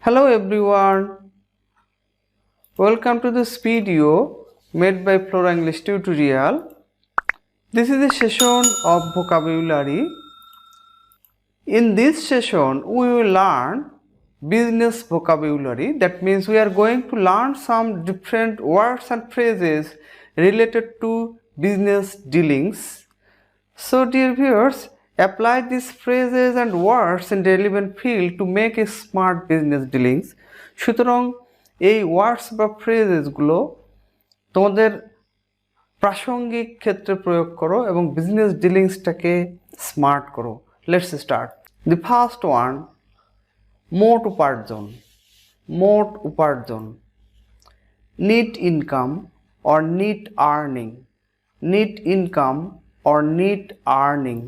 Hello everyone, welcome to this video made by Flora English tutorial. This is a session of vocabulary. In this session, we will learn business vocabulary. That means we are going to learn some different words and phrases related to business dealings. So dear viewers, apply these phrases and words in relevant field to make a smart business dealings. সুতরাং এই ওয়ার্ডস বা ফ্রেজেসগুলো তোমাদের প্রাসঙ্গিক ক্ষেত্রে প্রয়োগ করো এবং business ডিলিংসটাকে smart করো। Let's start. The first one, মোট উপার্জন। মোট উপার্জন, net income or net earning. Net income or net earning।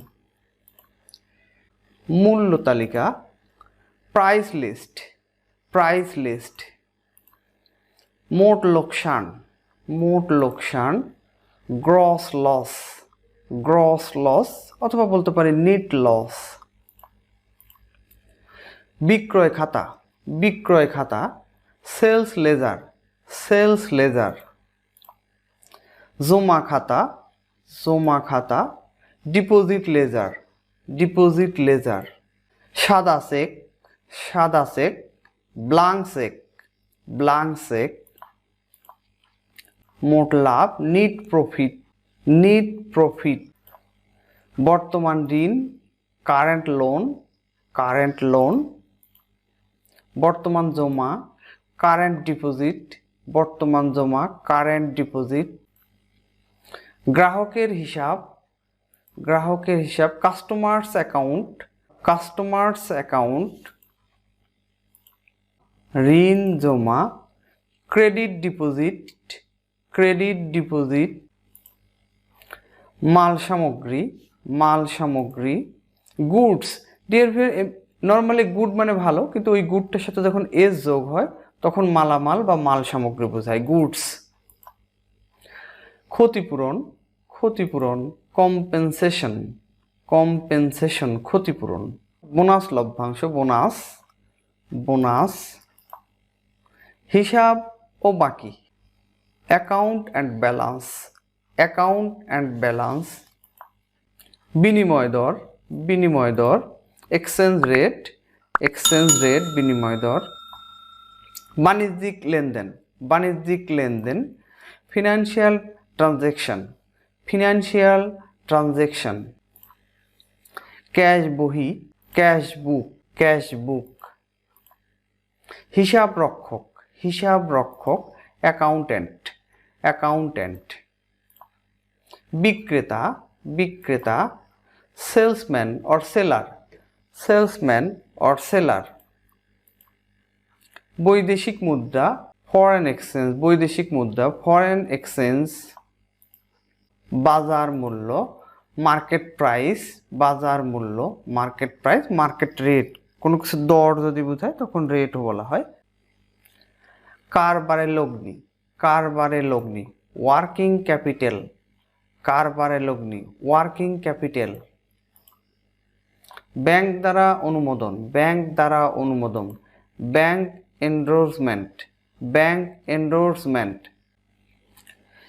মূল্য তালিকা, প্রাইস লিস্ট। Price list. মোট লোকসান। মোট লোকসান, গ্রস লস। গ্রস লস অথবা বলতে পারি নেট লস। বিক্রয় খাতা। বিক্রয় খাতা, সেলস লেজার। Sales laser. জমা খাতা। জমা খাতা, ডিপোজিট লেজার। Deposit ledger. সাদা চেক। সাদা cheque, blank cheque. Blank cheque. মোট লাভ, নেট প্রফিট। Net profit. বর্তমান ঋণ, কারেন্ট লোন। Current loan. বর্তমান জমা, কারেন্ট ডিপোজিট। বর্তমান জমা, কারেন্ট ডিপোজিট। গ্রাহকের হিসাব। গ্রাহকের হিসাব, কাস্টমার্স অ্যাকাউন্ট। Customers account. ঋণ জমা, ক্রেডিট ডিপোজিট। Credit deposit. মাল সামগ্রী। মাল সামগ্রী। Goods. Dear viewer, normally good মানে ভালো, কিন্তু ওই গুডটার সাথে যখন এস যোগ হয় তখন মালামাল বা মাল সামগ্রী বোঝায়, গুডস। ক্ষতিপূরণ। ক্ষতিপূরণ, কম্পেনসেশন। কম্পেনসেশন, ক্ষতিপূরণ। বোনাস লভ্যাংশ, বোনাস। বোনাস। হিসাব ও বাকি, account and balance. Account and balance. বিনিময় দর। বিনিময় দর, এক্সচেঞ্জ রেট। এক্সচেঞ্জ রেট, বিনিময় দর। বাণিজ্যিক লেনদেন। বাণিজ্যিক লেনদেন। Financial transaction. Financial transaction. Cash বহি, ক্যাশ বুক। ক্যাশ বুক। হিসাব রক্ষক। হিসাব রক্ষক, অ্যাকাউন্টেন্ট। অ্যাকাউন্টেন্ট। বিক্রেতা। বিক্রেতা, salesman or seller. Salesman or seller. বৈদেশিক মুদ্রা, ফরেন এক্সচেঞ্জ। বৈদেশিক মুদ্রা, ফরেন এক্সচেঞ্জ। বাজার মূল্য, মার্কেট প্রাইস। বাজার মূল্য, মার্কেট প্রাইস, মার্কেট রেট। কোনো কিছু দর যদি বোঝায় তখন রেটও বলা হয়। কারবারে লগ্নি। কারবারে লগ্নি, ওয়ার্কিং ক্যাপিটাল। কারবারে লগ্নি, ওয়ার্কিং ক্যাপিটাল। ব্যাংক দ্বারা অনুমোদন। ব্যাংক দ্বারা অনুমোদন, ব্যাংক এন্ডোর্সমেন্ট। Bank endorsement.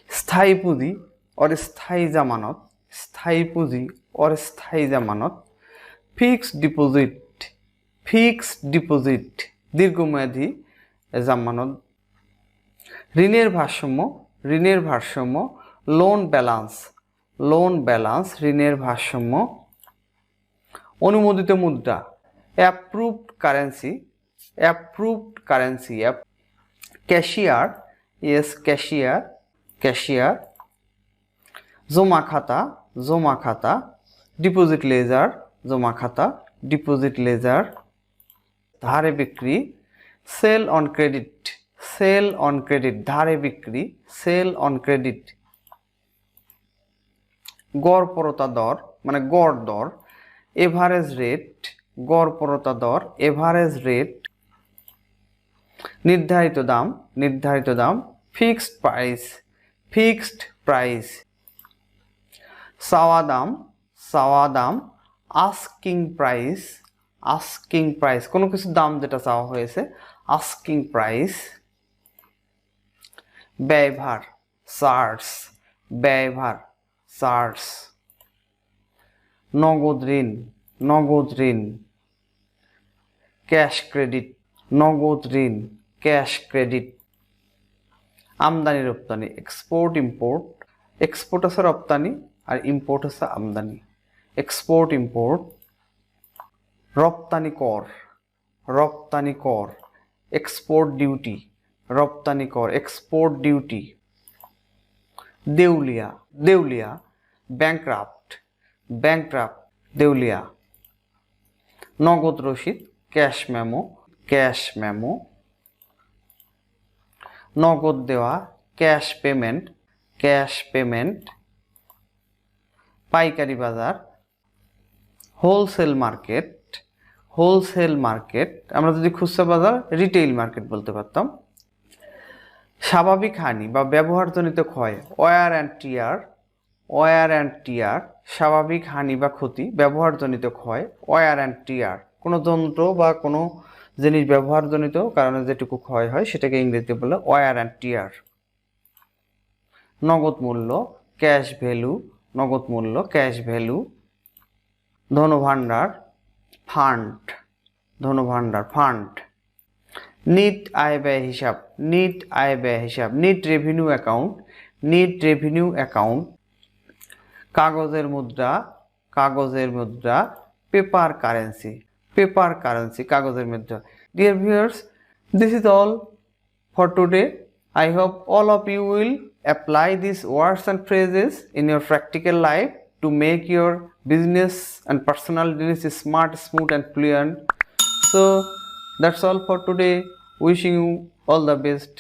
স্থায়ী পুঁজি और স্থায়ী জামানত। স্থায়ী পুঁজি और স্থায়ী জামানত। Fixed deposit. ফিক্সড ডিপোজিট, দীর্ঘমেয়াদী জামানত। ঋণের ভারসাম্য। ঋণের ভারসাম্য, লোন ব্যালেন্স। লোন ব্যালেন্স, ঋণের ভারসাম্য। অনুমোদিত মুদ্রা, approved currency. Approved currency. Cashier, yes cashier. Cashier. জমা খাতা। জমা খাতা। Deposit ledger. জমা খাতা, ডিপোজিট লেজার। ধারে বিক্রি, sale on credit. Sale on credit, ধারে বিক্রি, সেল অন ক্রেডিট। গড়পরতা দর মানে গড় দর, এভারেজ রেট। গড়পরতা দর, এভারেজ রেট। নির্ধারিত দাম। নির্ধারিত দাম, ফিক্সড প্রাইস। Fixed price. চাওয়া দাম। চাওয়া দাম, আস্কিং প্রাইস। আস্কিং প্রাইস, কোনো কিছু দাম যেটা চাওয়া হয়েছে asking price, ব্যয়ভার চার্জ, ব্যয়ভার চার্জ, নগদ ঋণ, নগদ ঋণ, ক্যাশ ক্রেডিট, নগদ ঋণ, ক্যাশ ক্রেডিট, আমদানি রপ্তানি, এক্সপোর্ট ইম্পোর্ট, এক্সপোর্ট আছে রপ্তানি আর ইম্পোর্ট আছে আমদানি, এক্সপোর্ট ইম্পোর্ট, রপ্তানি কর, রপ্তানি কর, এক্সপোর্ট ডিউটি, রপ্তানি কর, এক্সপোর্ট ডিউটি, দেউলিয়া, দেউলিয়া, ব্যাংক্রাফট, ব্যাংক্রাফট, দেউলিয়া, নগদ রসিদ, ক্যাশ মেমো, ক্যাশ মেমো, নগদ দেওয়া, ক্যাশ পেমেন্ট, ক্যাশ পেমেন্ট, পাইকারি বাজার, হোলসেল মার্কেট, হোলসেল মার্কেট, আমরা যদি খুচরা বাজার রিটেইল মার্কেট বলতে পারতাম, স্বাভাবিক হানি বা ব্যবহারজনিত ক্ষয়, wear and tear, wear and tear, স্বাভাবিক হানি বা ক্ষতি, ব্যবহারজনিত ক্ষয়, ওয়ার অ্যান্ড টিয়ার, কোনো যন্ত্র বা কোনো জিনিস ব্যবহারজনিত কারণে যেটুকু ক্ষয় হয় সেটাকে ইংরেজিতে বলে ওয়ার অ্যান্ড টিয়ার, নগদ মূল্য, ক্যাশ ভ্যালু, নগদ মূল্য, ক্যাশ ভ্যালু, ধনভাণ্ডার, ফান্ড, ধনভাণ্ডার, ফান্ড, নিট আয় ব্যয় হিসাব, নিট আয় ব্যয় হিসাব, net revenue account, net revenue account, কাগজের মুদ্রা, কাগজের মুদ্রা, পেপার কারেন্সি, পেপার কারেন্সি, কাগজের মুদ্রা. Dear viewers, this is all for today. I hope all of you will apply these words and phrases in your practical life to make your business and personal dealings smart, smooth and fluent. So that's all for today. Wishing you all the best.